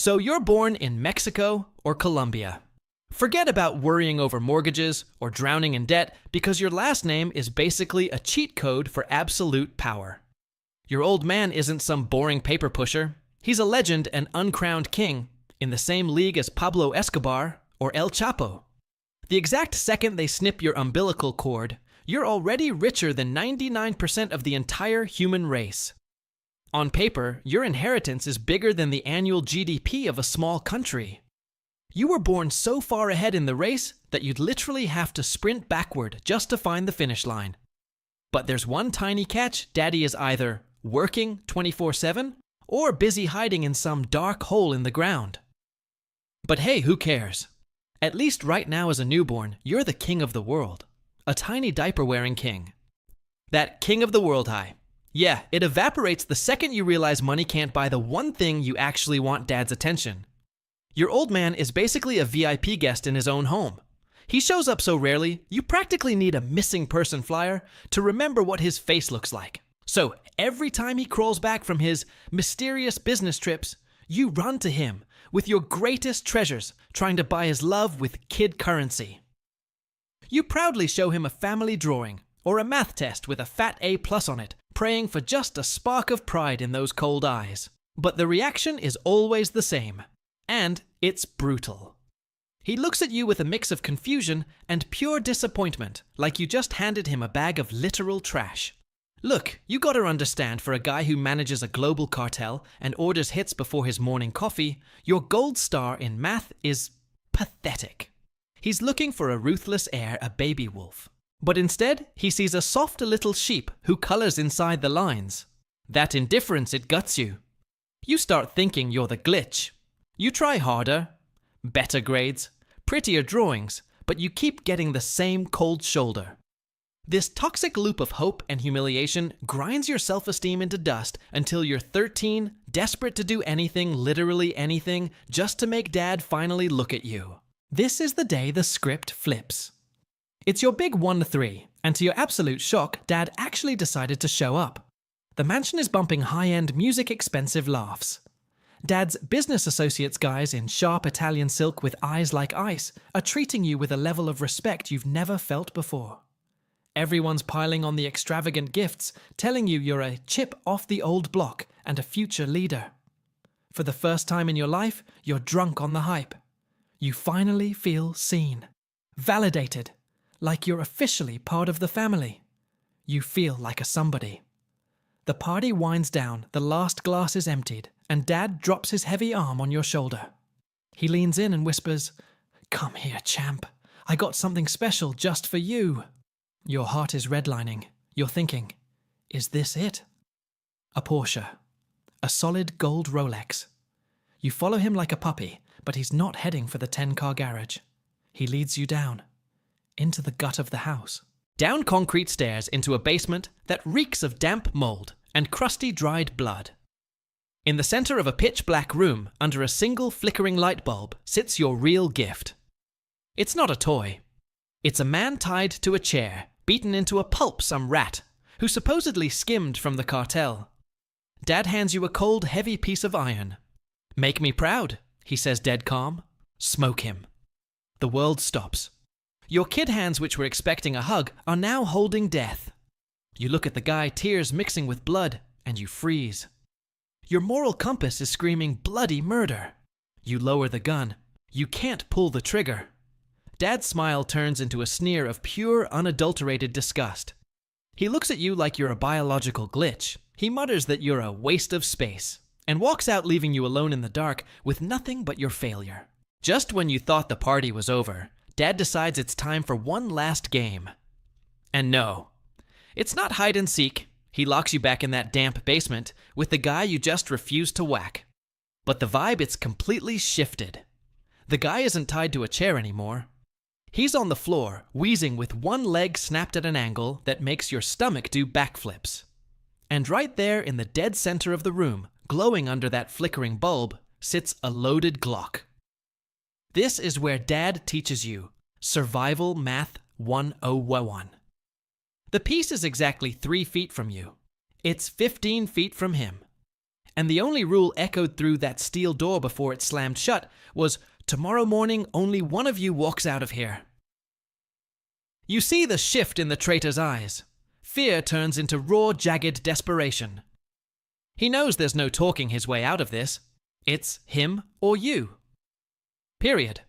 So you're born in Mexico or Colombia. Forget about worrying over mortgages or drowning in debt because your last name is basically a cheat code for absolute power. Your old man isn't some boring paper pusher. He's a legend and uncrowned king in the same league as Pablo Escobar or El Chapo. The exact second they snip your umbilical cord, you're already richer than 99% of the entire human race. On paper, your inheritance is bigger than the annual GDP of a small country. You were born so far ahead in the race that you'd literally have to sprint backward just to find the finish line. But there's one tiny catch: Daddy is either working 24/7 or busy hiding in some dark hole in the ground. But hey, who cares? At least right now as a newborn, you're the king of the world. A tiny diaper-wearing king. That king of the world high. Yeah, it evaporates the second you realize money can't buy the one thing you actually want Dad's attention. Your old man is basically a VIP guest in his own home. He shows up so rarely, you practically need a missing person flyer to remember what his face looks like. So every time he crawls back from his mysterious business trips, you run to him with your greatest treasures, trying to buy his love with kid currency. You proudly show him a family drawing or a math test with a fat A+ on it, praying for just a spark of pride in those cold eyes. But the reaction is always the same, and it's brutal. He looks at you with a mix of confusion and pure disappointment, like you just handed him a bag of literal trash. Look, you gotta understand, for a guy who manages a global cartel and orders hits before his morning coffee, your gold star in math is pathetic. He's looking for a ruthless heir, a baby wolf. But instead, he sees a soft little sheep who colors inside the lines. That indifference, it guts you. You start thinking you're the glitch. You try harder, better grades, prettier drawings, but you keep getting the same cold shoulder. This toxic loop of hope and humiliation grinds your self-esteem into dust until you're 13, desperate to do anything, literally anything, just to make Dad finally look at you. This is the day the script flips. It's your big 1-3, and to your absolute shock, Dad actually decided to show up. The mansion is bumping high-end, music-expensive laughs. Dad's business associates guys in sharp Italian silk with eyes like ice are treating you with a level of respect you've never felt before. Everyone's piling on the extravagant gifts, telling you you're a chip off the old block and a future leader. For the first time in your life, you're drunk on the hype. You finally feel seen, validated, like you're officially part of the family. You feel like a somebody. The party winds down, the last glass is emptied, and Dad drops his heavy arm on your shoulder. He leans in and whispers, "Come here, champ. I got something special just for you." Your heart is redlining. You're thinking, is this it? A Porsche. A solid gold Rolex. You follow him like a puppy, but he's not heading for the 10-car garage. He leads you down, into the gut of the house. Down concrete stairs into a basement that reeks of damp mold and crusty dried blood. In the center of a pitch-black room, under a single flickering light bulb, sits your real gift. It's not a toy. It's a man tied to a chair, beaten into a pulp some rat, who supposedly skimmed from the cartel. Dad hands you a cold, heavy piece of iron. "Make me proud," he says dead calm. Smoke him. The world stops. Your kid hands, which were expecting a hug, are now holding death. You look at the guy, tears mixing with blood, and you freeze. Your moral compass is screaming bloody murder. You lower the gun. You can't pull the trigger. Dad's smile turns into a sneer of pure, unadulterated disgust. He looks at you like you're a biological glitch. He mutters that you're a waste of space, and walks out, leaving you alone in the dark with nothing but your failure. Just when you thought the party was over, Dad decides it's time for one last game. And no, it's not hide and seek. He locks you back in that damp basement with the guy you just refused to whack. But the vibe, it's completely shifted. The guy isn't tied to a chair anymore. He's on the floor, wheezing with one leg snapped at an angle that makes your stomach do backflips. And right there in the dead center of the room, glowing under that flickering bulb, sits a loaded Glock. This is where Dad teaches you Survival Math 101. The piece is exactly 3 feet from you. It's 15 feet from him. and the only rule echoed through that steel door before it slammed shut was, "Tomorrow morning, only one of you walks out of here." You see the shift in the traitor's eyes. Fear turns into raw, jagged desperation. He knows there's no talking his way out of this. It's him or you. Period.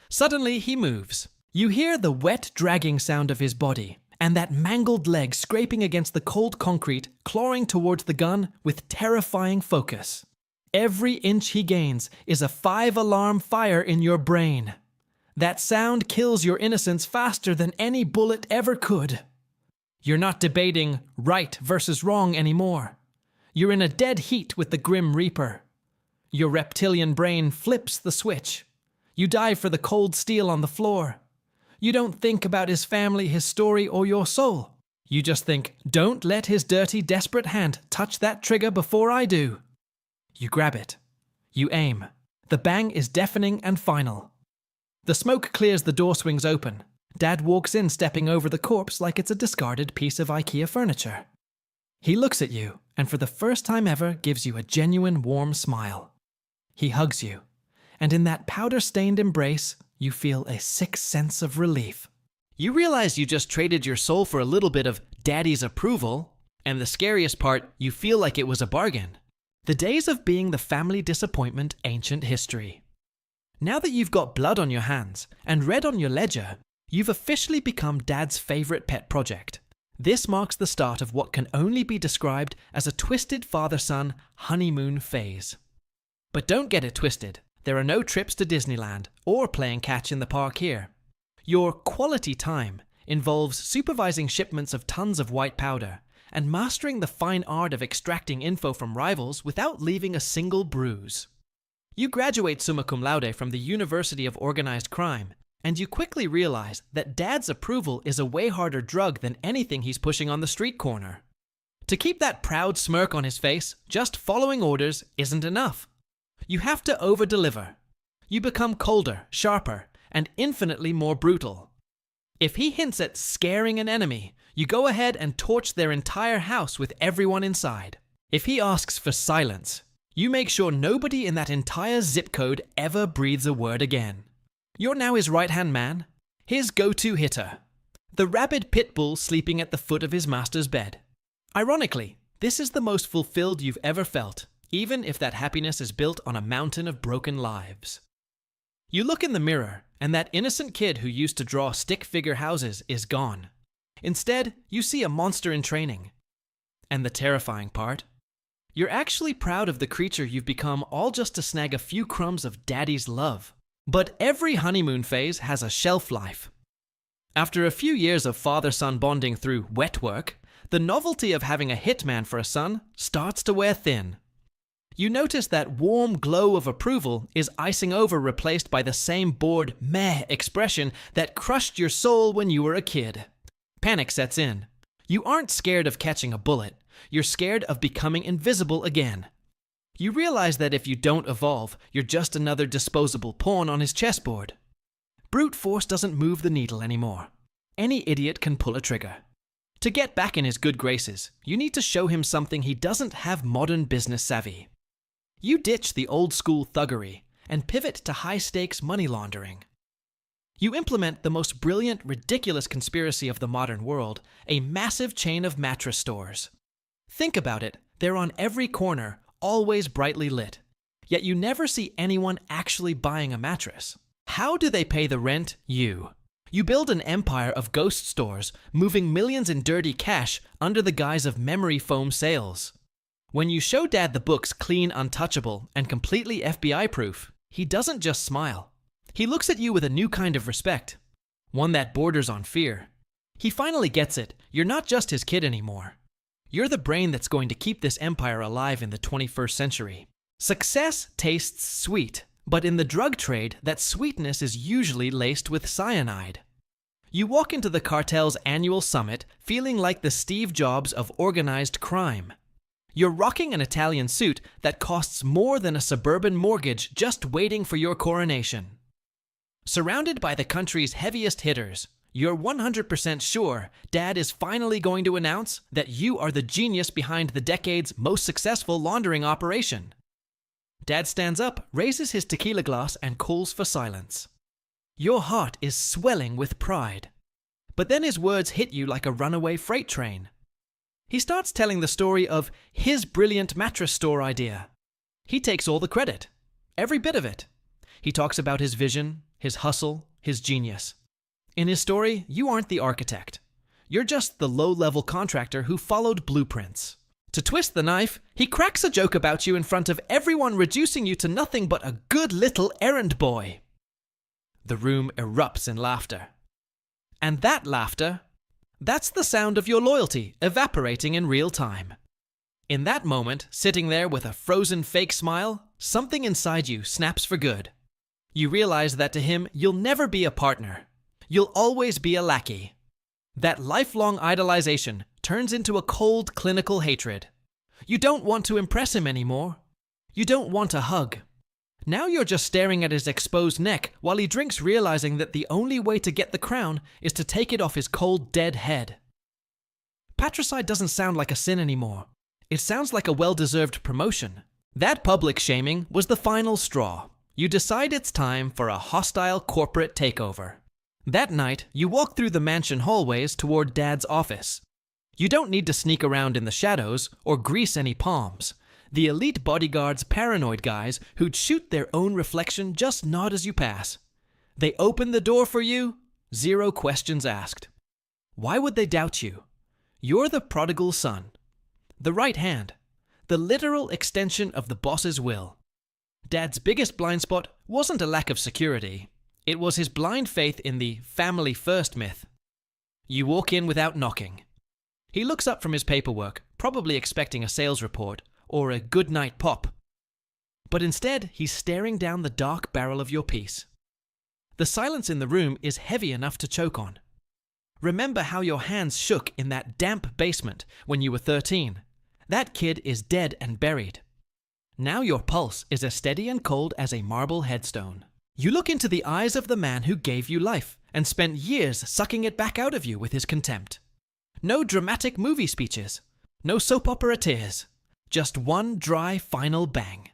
Suddenly he moves. You hear the wet, dragging sound of his body, and that mangled leg scraping against the cold concrete, clawing towards the gun with terrifying focus. Every inch he gains is a 5-alarm fire in your brain. That sound kills your innocence faster than any bullet ever could. You're not debating right versus wrong anymore. You're in a dead heat with the Grim Reaper. Your reptilian brain flips the switch. You dive for the cold steel on the floor. You don't think about his family, his story, or your soul. You just think, don't let his dirty, desperate hand touch that trigger before I do. You grab it. You aim. The bang is deafening and final. The smoke clears, the door swings open. Dad walks in, stepping over the corpse like it's a discarded piece of IKEA furniture. He looks at you, and for the first time ever gives you a genuine warm smile. He hugs you, and in that powder-stained embrace, you feel a sick sense of relief. You realize you just traded your soul for a little bit of Daddy's approval, and the scariest part, you feel like it was a bargain. The days of being the family disappointment, ancient history. Now that you've got blood on your hands and red on your ledger, you've officially become Dad's favorite pet project. This marks the start of what can only be described as a twisted father-son honeymoon phase. But don't get it twisted. There are no trips to Disneyland or playing catch in the park here. Your quality time involves supervising shipments of tons of white powder and mastering the fine art of extracting info from rivals without leaving a single bruise. You graduate summa cum laude from the University of Organized Crime, and you quickly realize that Dad's approval is a way harder drug than anything he's pushing on the street corner. To keep that proud smirk on his face, just following orders isn't enough. You have to over-deliver. You become colder, sharper, and infinitely more brutal. If he hints at scaring an enemy, you go ahead and torch their entire house with everyone inside. If he asks for silence, you make sure nobody in that entire zip code ever breathes a word again. You're now his right-hand man, his go-to hitter, the rabid pit bull sleeping at the foot of his master's bed. Ironically, this is the most fulfilled you've ever felt, even if that happiness is built on a mountain of broken lives. You look in the mirror, and that innocent kid who used to draw stick-figure houses is gone. Instead, you see a monster in training. And the terrifying part? You're actually proud of the creature you've become, all just to snag a few crumbs of Daddy's love. But every honeymoon phase has a shelf life. After a few years of father-son bonding through wet work, the novelty of having a hitman for a son starts to wear thin. You notice that warm glow of approval is icing over, replaced by the same bored meh expression that crushed your soul when you were a kid. Panic sets in. You aren't scared of catching a bullet. You're scared of becoming invisible again. You realize that if you don't evolve, you're just another disposable pawn on his chessboard. Brute force doesn't move the needle anymore. Any idiot can pull a trigger. To get back in his good graces, you need to show him something he doesn't have: modern business savvy. You ditch the old-school thuggery and pivot to high-stakes money laundering. You implement the most brilliant, ridiculous conspiracy of the modern world, a massive chain of mattress stores. Think about it, they're on every corner, always brightly lit. Yet you never see anyone actually buying a mattress. How do they pay the rent? You build an empire of ghost stores, moving millions in dirty cash under the guise of memory foam sales. When you show Dad the books clean, untouchable, and completely FBI-proof, he doesn't just smile. He looks at you with a new kind of respect, one that borders on fear. He finally gets it. You're not just his kid anymore. You're the brain that's going to keep this empire alive in the 21st century. Success tastes sweet, but in the drug trade, that sweetness is usually laced with cyanide. You walk into the cartel's annual summit feeling like the Steve Jobs of organized crime. You're rocking an Italian suit that costs more than a suburban mortgage, just waiting for your coronation. Surrounded by the country's heaviest hitters, You're 100% sure Dad is finally going to announce that you are the genius behind the decade's most successful laundering operation. Dad stands up, raises his tequila glass, and calls for silence. Your heart is swelling with pride. But then his words hit you like a runaway freight train. He starts telling the story of his brilliant mattress store idea. He takes all the credit, every bit of it. He talks about his vision, his hustle, his genius. In his story, you aren't the architect. You're just the low-level contractor who followed blueprints. To twist the knife, he cracks a joke about you in front of everyone, reducing you to nothing but a good little errand boy. The room erupts in laughter. And that laughter, that's the sound of your loyalty evaporating in real time. In that moment, sitting there with a frozen fake smile, something inside you snaps for good. You realize that to him, you'll never be a partner. You'll always be a lackey. That lifelong idolization turns into a cold, clinical hatred. You don't want to impress him anymore. You don't want a hug. Now you're just staring at his exposed neck while he drinks, realizing that the only way to get the crown is to take it off his cold, dead head. Patricide doesn't sound like a sin anymore. It sounds like a well-deserved promotion. That public shaming was the final straw. You decide it's time for a hostile corporate takeover. That night, you walk through the mansion hallways toward Dad's office. You don't need to sneak around in the shadows or grease any palms. The elite bodyguard's paranoid guys who'd shoot their own reflection just nod as you pass. They open the door for you, 0 questions asked. Why would they doubt you? You're the prodigal son. The right hand. The literal extension of the boss's will. Dad's biggest blind spot wasn't a lack of security. It was his blind faith in the family first myth. You walk in without knocking. He looks up from his paperwork, probably expecting a sales report or a good night pop. But instead, he's staring down the dark barrel of your piece. The silence in the room is heavy enough to choke on. Remember how your hands shook in that damp basement when you were 13. That kid is dead and buried. Now your pulse is as steady and cold as a marble headstone. You look into the eyes of the man who gave you life and spent years sucking it back out of you with his contempt. No dramatic movie speeches. No soap opera tears. Just one dry final bang.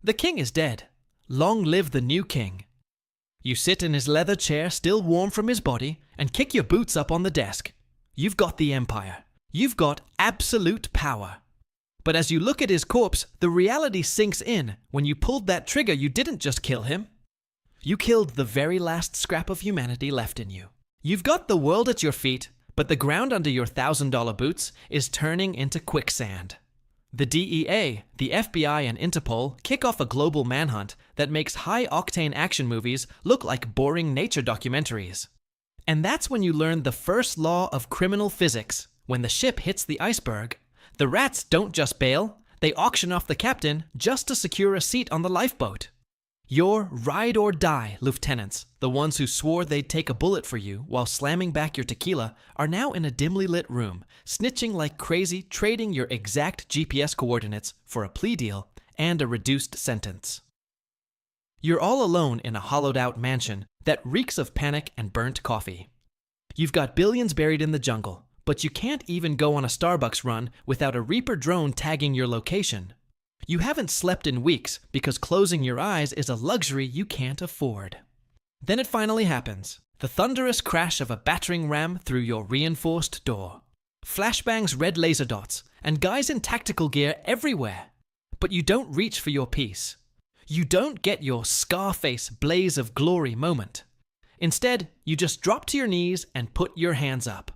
The king is dead. Long live the new king. You sit in his leather chair still warm from his body and kick your boots up on the desk. You've got the empire. You've got absolute power. But as you look at his corpse, the reality sinks in. When you pulled that trigger, you didn't just kill him. You killed the very last scrap of humanity left in you. You've got the world at your feet, but the ground under your $1,000 boots is turning into quicksand. The DEA, the FBI, and Interpol kick off a global manhunt that makes high-octane action movies look like boring nature documentaries. And that's when you learn the first law of criminal physics. When the ship hits the iceberg, the rats don't just bail, they auction off the captain just to secure a seat on the lifeboat. Your ride or die lieutenants, the ones who swore they'd take a bullet for you while slamming back your tequila, are now in a dimly lit room, snitching like crazy, trading your exact GPS coordinates for a plea deal and a reduced sentence. You're all alone in a hollowed-out mansion that reeks of panic and burnt coffee. You've got billions buried in the jungle, but you can't even go on a Starbucks run without a Reaper drone tagging your location. You haven't slept in weeks because closing your eyes is a luxury you can't afford. Then it finally happens. The thunderous crash of a battering ram through your reinforced door. Flashbangs, red laser dots, and guys in tactical gear everywhere. But you don't reach for your piece. You don't get your Scarface blaze of glory moment. Instead, you just drop to your knees and put your hands up.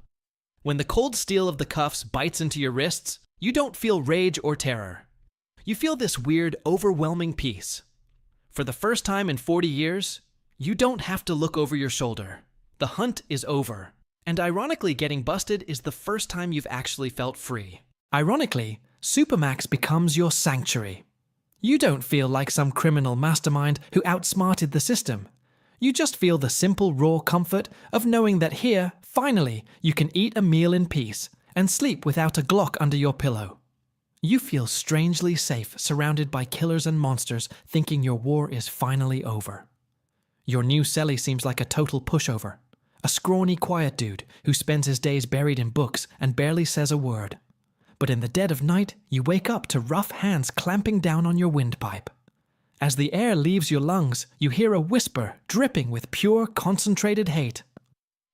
When the cold steel of the cuffs bites into your wrists, you don't feel rage or terror. You feel this weird, overwhelming peace. For the first time in 40 years, you don't have to look over your shoulder. The hunt is over. And ironically, getting busted is the first time you've actually felt free. Ironically, Supermax becomes your sanctuary. You don't feel like some criminal mastermind who outsmarted the system. You just feel the simple, raw comfort of knowing that here, finally, you can eat a meal in peace and sleep without a Glock under your pillow. You feel strangely safe, surrounded by killers and monsters, thinking your war is finally over. Your new celly seems like a total pushover. A scrawny, quiet dude who spends his days buried in books and barely says a word. But in the dead of night, you wake up to rough hands clamping down on your windpipe. As the air leaves your lungs, you hear a whisper dripping with pure, concentrated hate.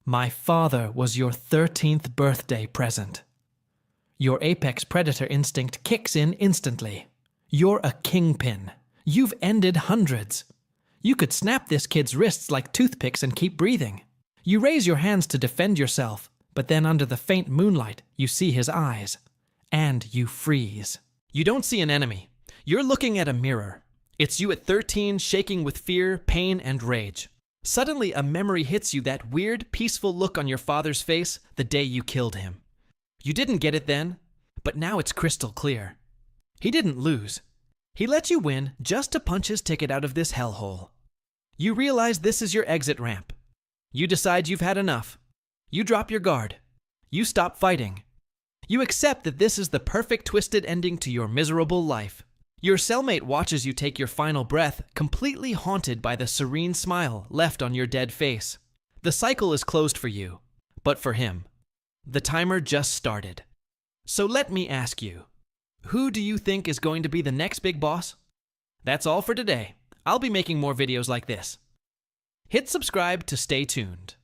My father was your 13th birthday present. Your apex predator instinct kicks in instantly. You're a kingpin. You've ended hundreds. You could snap this kid's wrists like toothpicks and keep breathing. You raise your hands to defend yourself, but then under the faint moonlight, you see his eyes. And you freeze. You don't see an enemy. You're looking at a mirror. It's you at 13, shaking with fear, pain, and rage. Suddenly, a memory hits you, that weird, peaceful look on your father's face the day you killed him. You didn't get it then, but now it's crystal clear. He didn't lose. He let you win just to punch his ticket out of this hellhole. You realize this is your exit ramp. You decide you've had enough. You drop your guard. You stop fighting. You accept that this is the perfect twisted ending to your miserable life. Your cellmate watches you take your final breath, completely haunted by the serene smile left on your dead face. The cycle is closed for you, but for him, the timer just started. So let me ask you, who do you think is going to be the next big boss? That's all for today. I'll be making more videos like this. Hit subscribe to stay tuned.